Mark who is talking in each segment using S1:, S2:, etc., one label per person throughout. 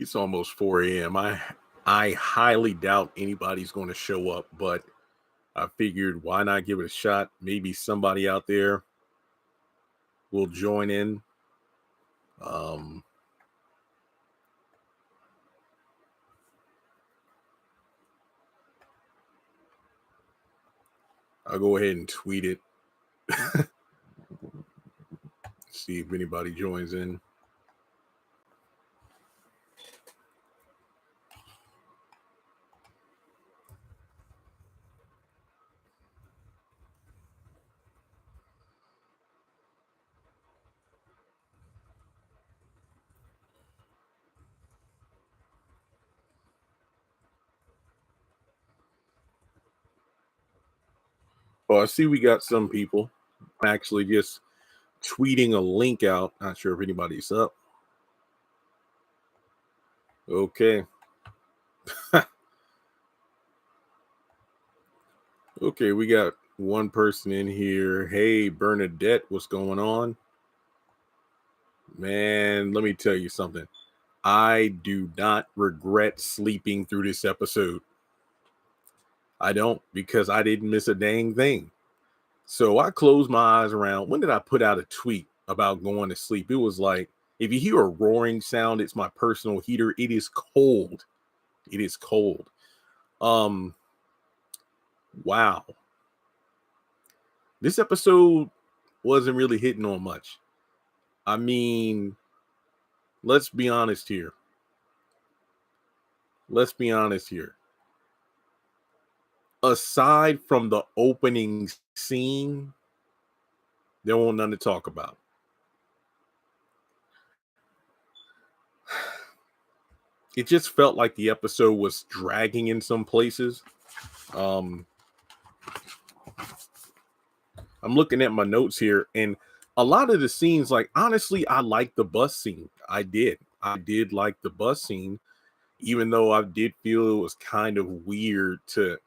S1: It's almost 4 a.m. I highly doubt anybody's going to show up, but I figured why not give it a shot? Maybe somebody out there will join in. Um, I'll go ahead and tweet it. See if anybody joins in. Oh, I see we got some people. I'm actually just tweeting a link out. Not sure if anybody's up. Okay. Okay, we got one person in here. Hey, Bernadette, what's going on? Man, let me tell you something. I do not regret sleeping through this episode. I don't, because I didn't miss a dang thing. So I closed my eyes around. When did I put out a tweet about going to sleep? It was like, if you hear a roaring sound, it's my personal heater. It is cold. It is cold. Wow. This episode wasn't really hitting on much. I mean, let's be honest here. Aside from the opening scene, there won't none to talk about. It just felt like the episode was dragging in some places. I'm looking at my notes here, and a lot of the scenes, like, honestly, I liked the bus scene. I did like the bus scene, even though I did feel it was kind of weird to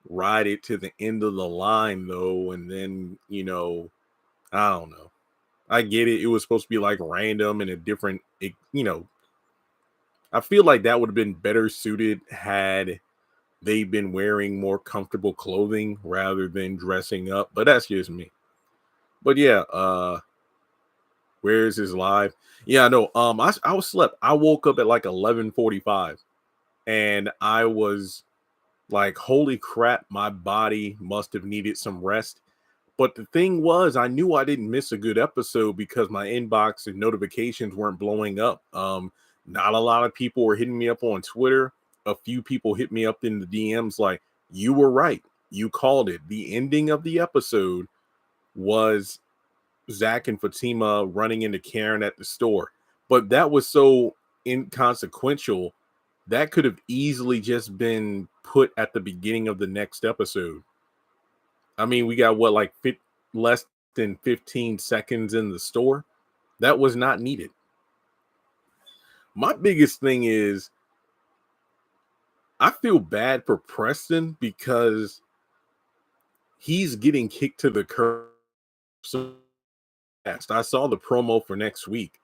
S1: ride it to the end of the line, though. And then, I don't know. I get it. It was supposed to be like random and a different, I feel like that would have been better suited had they been wearing more comfortable clothing rather than dressing up. But that's just me. But yeah, where is his live? Yeah, no. I was slept. I woke up at like 11:45, and I was like, holy crap, my body must have needed some rest. But the thing was, I knew I didn't miss a good episode because my inbox and notifications weren't blowing up. Not a lot of people were hitting me up on Twitter. A few people hit me up in the DMs like, you were right. You called it. The ending of the episode was Zach and Fatima running into Karen at the store. But that was so inconsequential. That could have easily just been put at the beginning of the next episode. I mean, we got what, like less than 15 seconds in the store? That was not needed. My biggest thing is I feel bad for Preston because he's getting kicked to the curb so fast. I saw the promo for next week,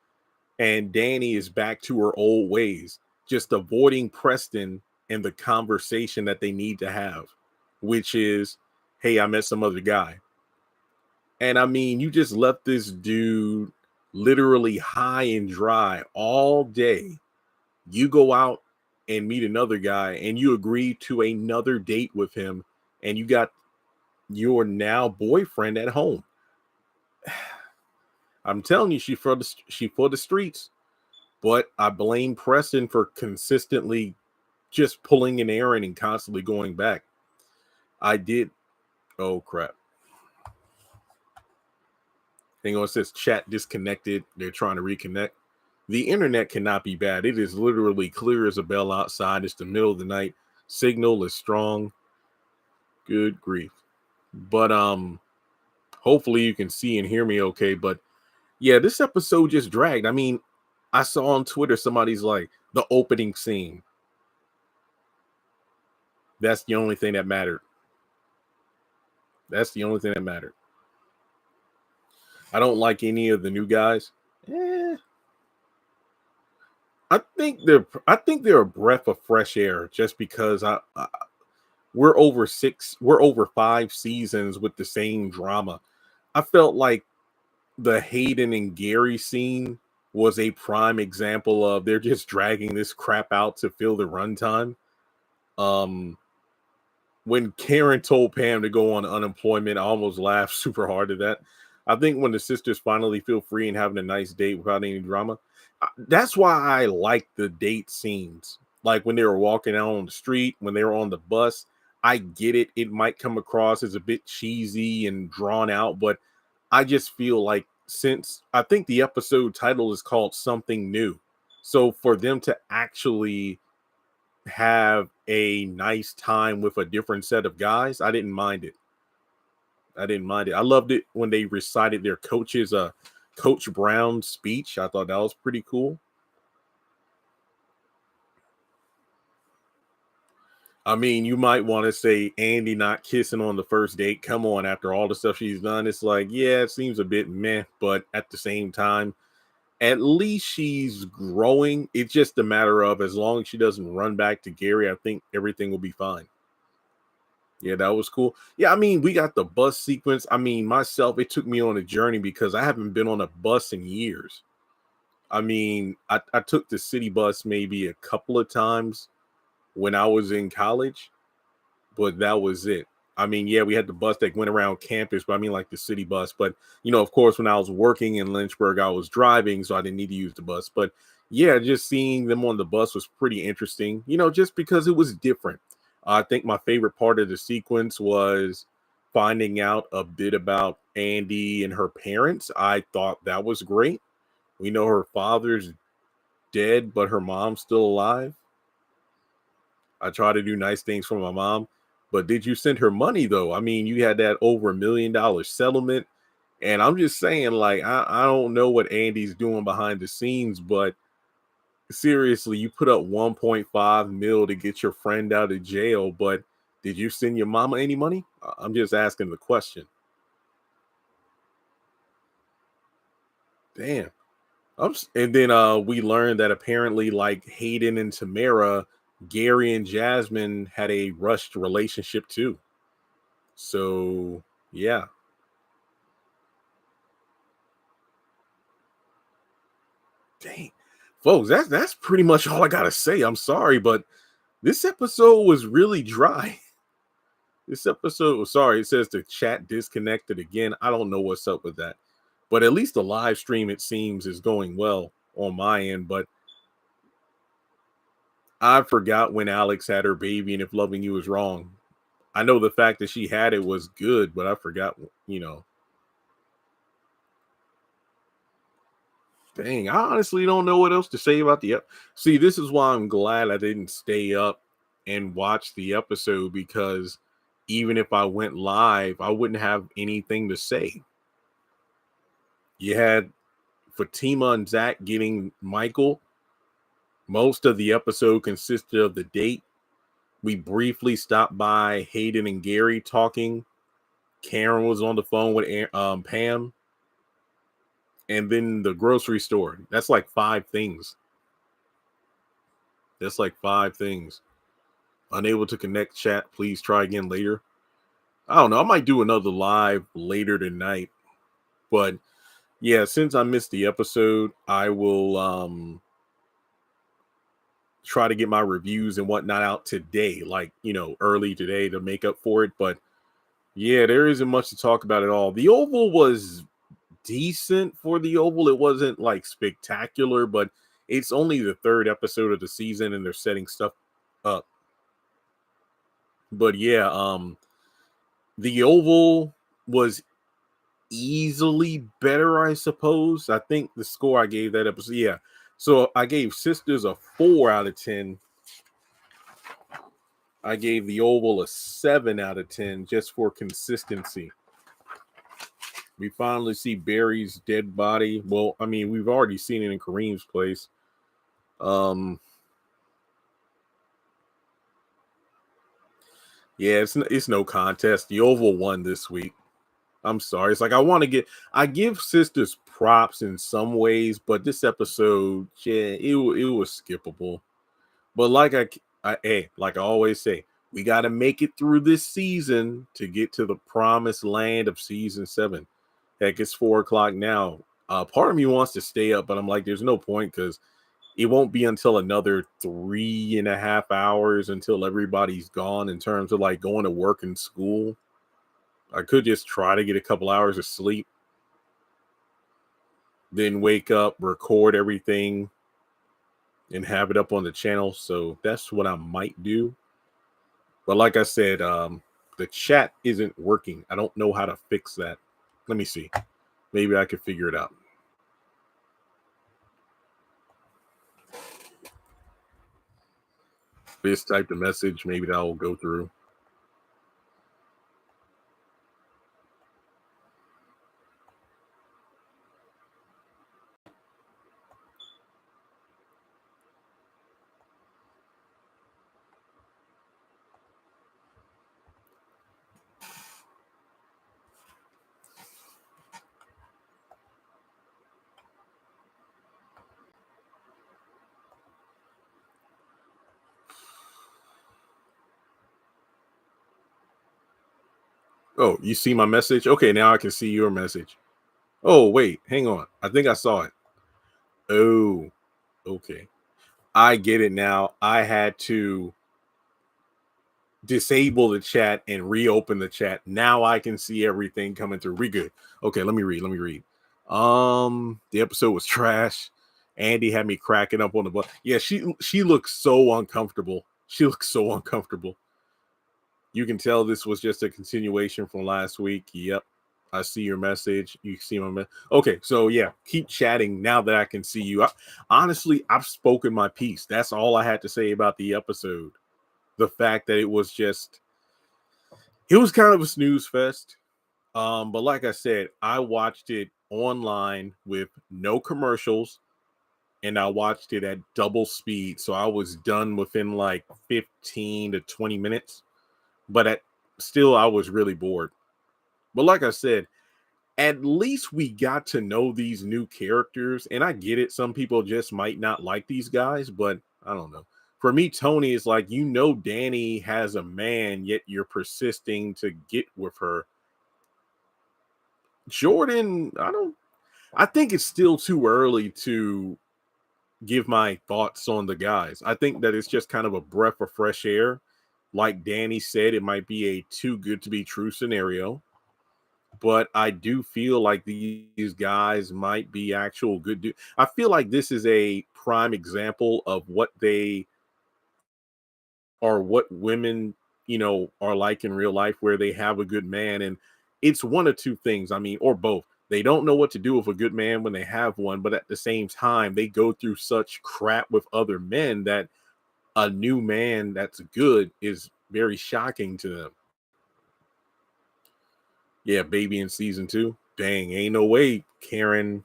S1: and Danny is back to her old ways, just avoiding Preston and the conversation that they need to have, which is, hey, I met some other guy. And I mean, you just left this dude literally high and dry all day. You go out and meet another guy and you agree to another date with him, and you got your now boyfriend at home. I'm telling you, she for the streets. But I blame Preston for consistently just pulling an errand and constantly going back. I did. Oh crap. Hang on, it says chat disconnected. They're trying to reconnect. The internet cannot be bad. It is literally clear as a bell outside. It's the middle of the night. Signal is strong. Good grief. But hopefully you can see and hear me okay. But yeah, this episode just dragged. I mean, I saw on Twitter somebody's like, the opening scene. That's the only thing that mattered. That's the only thing that mattered. I don't like any of the new guys. I think they're a breath of fresh air just because we're over 5 seasons with the same drama. I felt like the Hayden and Gary scene was a prime example of they're just dragging this crap out to fill the runtime. Um, when Karen told Pam to go on unemployment, I almost laughed super hard at that. I think when the sisters finally feel free and having a nice date without any drama, that's why I like the date scenes. Like when they were walking out on the street, when they were on the bus. I get it. It might come across as a bit cheesy and drawn out, but I just feel like since I think the episode title is called Something New. So for them to actually have a nice time with a different set of guys, I didn't mind it. I didn't mind it. I loved it when they recited their coach's Coach Brown's speech. I thought that was pretty cool. I mean, you might want to say Andy not kissing on the first date. Come on, after all the stuff she's done, it's like, yeah, it seems a bit meh, but at the same time, at least she's growing. It's just a matter of as long as she doesn't run back to Gary, I think everything will be fine. Yeah, that was cool. Yeah, I mean, we got the bus sequence. I mean, myself, it took me on a journey because I haven't been on a bus in years. I mean, I took the city bus maybe a couple of times when I was in college, but that was it. I mean, yeah, we had the bus that went around campus, but I mean, like the city bus. But, of course, when I was working in Lynchburg, I was driving, so I didn't need to use the bus. But yeah, just seeing them on the bus was pretty interesting, just because it was different. I think my favorite part of the sequence was finding out a bit about Andy and her parents. I thought that was great. We know her father's dead, but her mom's still alive. I try to do nice things for my mom, but did you send her money though? I mean, you had that over $1 million settlement, and I'm just saying, like, I don't know what Andy's doing behind the scenes, but seriously, you put up 1.5 mil to get your friend out of jail, but did you send your mama any money? I'm just asking the question. Damn. And then we learned that apparently, like Hayden and Tamara, Gary and Jasmine had a rushed relationship too. So yeah, dang, folks, that's pretty much all I gotta say. I'm sorry, but this episode was really dry. This episode was sorry. It says the chat disconnected again. I don't know what's up with that, but at least the live stream it seems is going well on my end. But I forgot when Alex had her baby and if loving you was wrong. I know the fact that she had it was good, but I forgot. You know, Dang, I honestly don't know what else to say about the See, this is why I'm glad I didn't stay up and watch the episode because even if I went live, I wouldn't have anything to say. You had Fatima and Zach getting Michael. Most of the episode consisted of the date. We briefly stopped by Hayden and Gary talking. Karen was on the phone with Pam, and then the grocery store. That's like 5 things. That's like 5 things. Unable to connect chat. Please try again later. I don't know. I might do another live later tonight. But yeah, since I missed the episode, I will try to get my reviews and whatnot out today, like early today to make up for it. But yeah, there isn't much to talk about at all. The Oval was decent for the Oval. It wasn't like spectacular, but it's only the third episode of the season and they're setting stuff up. But yeah, the Oval was easily better, I suppose. I think the score I gave that episode, yeah. So I gave Sisters a 4 out of 10. I gave the Oval a 7 out of 10 just for consistency. We finally see Barry's dead body. Well, I mean, we've already seen it in Kareem's place. Yeah, it's no contest. The Oval won this week. I'm sorry. It's like I give Sisters props in some ways, but this episode, yeah, it was skippable. But like I always say, we got to make it through this season to get to the promised land of season 7. Heck, it's 4 o'clock now. Part of me wants to stay up, but I'm like, there's no point because it won't be until another 3.5 hours until everybody's gone in terms of like going to work and school. I could just try to get a couple hours of sleep, then wake up, record everything, and have it up on the channel. So that's what I might do. But like I said, the chat isn't working. I don't know how to fix that. Let me see. Maybe I could figure it out. Just type the message. Maybe that will go through. Oh, you see my message? Okay, now I can see your message. Oh, wait, hang on. I think I saw it. Oh, okay. I get it now. I had to disable the chat and reopen the chat. Now I can see everything coming through. We good. Okay, let me read. The episode was trash. Andy had me cracking up on the bus. Yeah, she looks so uncomfortable. She looks so uncomfortable. You can tell this was just a continuation from last week. Yep. I see your message. You see my message. Okay, so yeah, keep chatting now that I can see you. Honestly, I've spoken my piece. That's all I had to say about the episode. The fact that it was kind of a snooze fest. But like I said, I watched it online with no commercials and I watched it at double speed. So I was done within like 15 to 20 minutes. But still, I was really bored. But like I said, at least we got to know these new characters. And I get it. Some people just might not like these guys, but I don't know. For me, Tony is like, Danny has a man, yet you're persisting to get with her. Jordan, I think it's still too early to give my thoughts on the guys. I think that it's just kind of a breath of fresh air. Like Danny said, it might be a too good to be true scenario. But I do feel like these guys might be actual good dudes. I feel like this is a prime example of what they are, what women, are like in real life, where they have a good man. And it's one of two things. I mean, or both. They don't know what to do with a good man when they have one, but at the same time, they go through such crap with other men that a new man that's good is very shocking to them. Yeah, baby in season 2. Dang, ain't no way Karen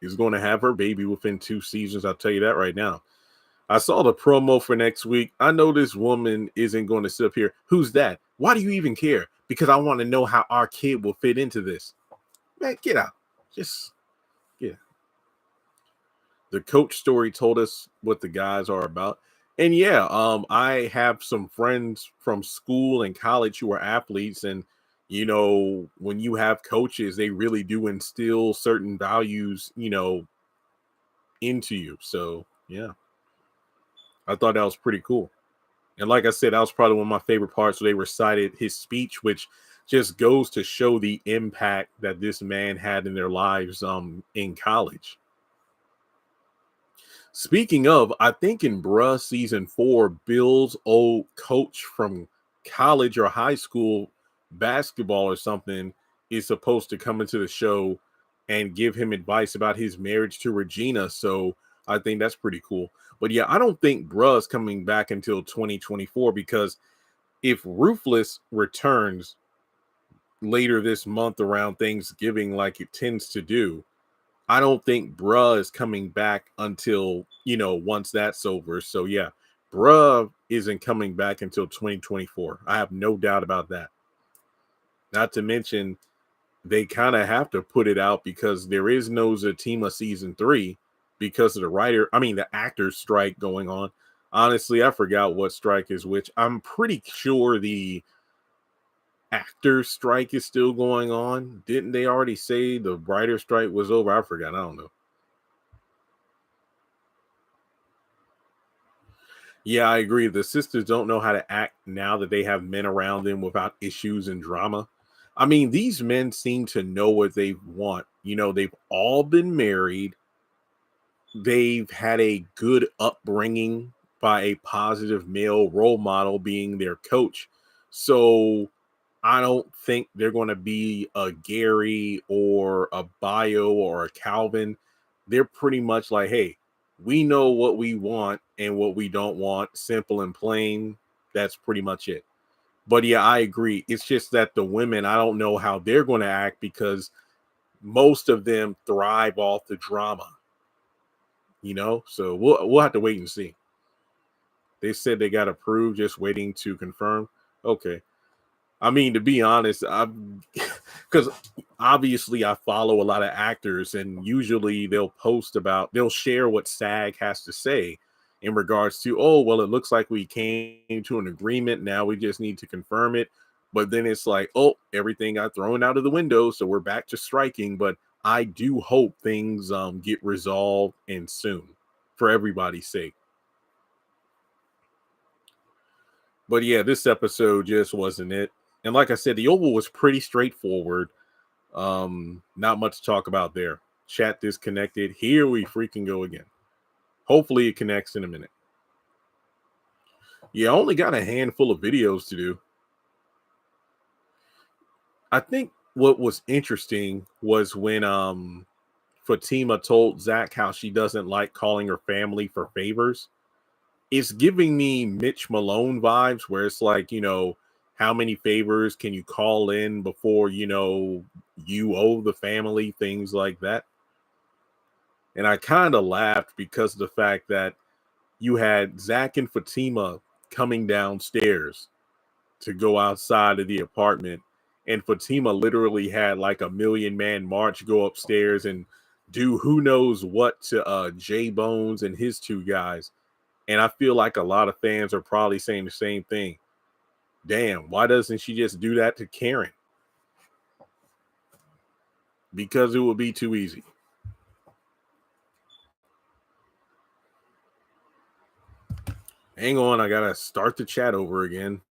S1: is going to have her baby within 2 seasons. I'll tell you that right now. I saw the promo for next week. I know this woman isn't going to sit up here. Who's that? Why do you even care? Because I want to know how our kid will fit into this. Man, get out. Just yeah. The coach story told us what the guys are about. And yeah, I have some friends from school and college who are athletes, and when you have coaches, they really do instill certain values, into you. So yeah, I thought that was pretty cool. And like I said, that was probably one of my favorite parts where they recited his speech, which just goes to show the impact that this man had in their lives in college. Speaking of, I think in Bruh season 4, Bill's old coach from college or high school basketball or something is supposed to come into the show and give him advice about his marriage to Regina. So I think that's pretty cool. But yeah, I don't think Bruh's coming back until 2024, because if Ruthless returns later this month around Thanksgiving, like it tends to do, I don't think Bruh is coming back until, once that's over. So yeah, Bruh isn't coming back until 2024. I have no doubt about that. Not to mention, they kind of have to put it out because there is no Zatima season 3 because of the actors strike going on. Honestly, I forgot what strike is which. I'm pretty sure the actor strike is still going on. Didn't they already say the writer strike was over? I forgot. I don't know. Yeah, I agree. The sisters don't know how to act now that they have men around them without issues and drama. I mean, these men seem to know what they want. They've all been married. They've had a good upbringing by a positive male role model being their coach. So I don't think they're going to be a Gary or a Bio or a Calvin. They're pretty much like, hey, we know what we want and what we don't want, simple and plain. That's pretty much it. But yeah, I agree. It's just that the women, I don't know how they're going to act because most of them thrive off the drama, So we'll have to wait and see. They said they got approved, just waiting to confirm. Okay. I mean, to be honest, I'm because obviously I follow a lot of actors, and usually they'll share what SAG has to say in regards to, oh, well, it looks like we came to an agreement. Now we just need to confirm it. But then it's like, oh, everything got thrown out of the window, so we're back to striking. But I do hope things get resolved and soon for everybody's sake. But yeah, this episode just wasn't it. And like I said, the Oval was pretty straightforward. Not much to talk about there. Chat disconnected. Here we freaking go again. Hopefully it connects in a minute. Yeah, I only got a handful of videos to do. I think what was interesting was when Fatima told Zach how she doesn't like calling her family for favors. It's giving me Mitch Malone vibes where it's like, how many favors can you call in before, you owe the family, things like that. And I kind of laughed because of the fact that you had Zach and Fatima coming downstairs to go outside of the apartment. And Fatima literally had like a million man march go upstairs and do who knows what to J Bones and his two guys. And I feel like a lot of fans are probably saying the same thing. Damn, why doesn't she just do that to Karen? Because it would be too easy. Hang on, I gotta start the chat over again.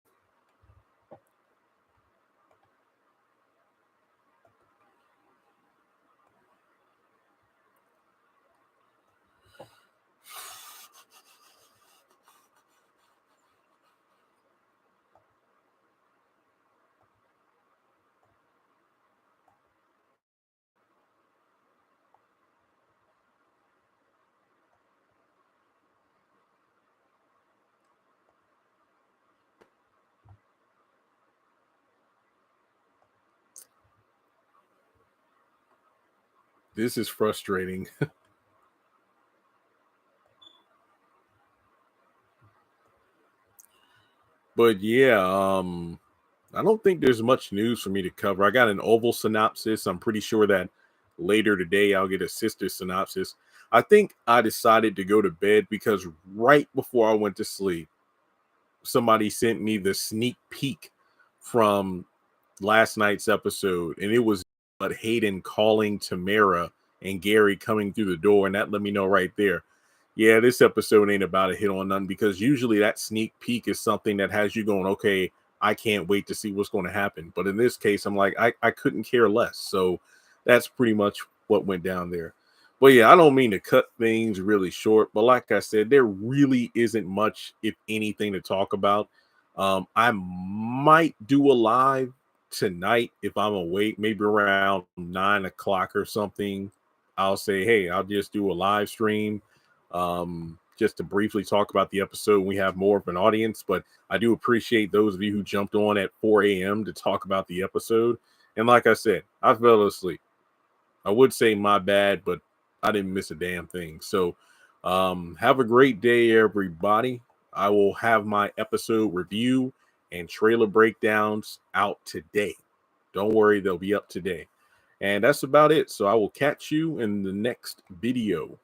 S1: This is frustrating. But yeah, I don't think there's much news for me to cover. I got an oval synopsis. I'm pretty sure that later today I'll get a sister synopsis. I think I decided to go to bed because right before I went to sleep, somebody sent me the sneak peek from last night's episode, and it was but Hayden calling Tamara and Gary coming through the door, and that let me know right there. Yeah, this episode ain't about a hit on none because usually that sneak peek is something that has you going, okay, I can't wait to see what's going to happen. But in this case, I'm like, I couldn't care less. So that's pretty much what went down there. But yeah, I don't mean to cut things really short, but like I said, there really isn't much, if anything, to talk about. I might do a live tonight if I'm awake, maybe around 9 o'clock or something. I'll say, hey, I'll just do a live stream just to briefly talk about the episode when we have more of an audience. But I do appreciate those of you who jumped on at 4 a.m. to talk about the episode. And like I said, I fell asleep. I would say my bad, but I didn't miss a damn thing. So have a great day, everybody. I will have my episode review and trailer breakdowns out today. Don't worry, they'll be up today. And that's about it. So I will catch you in the next video.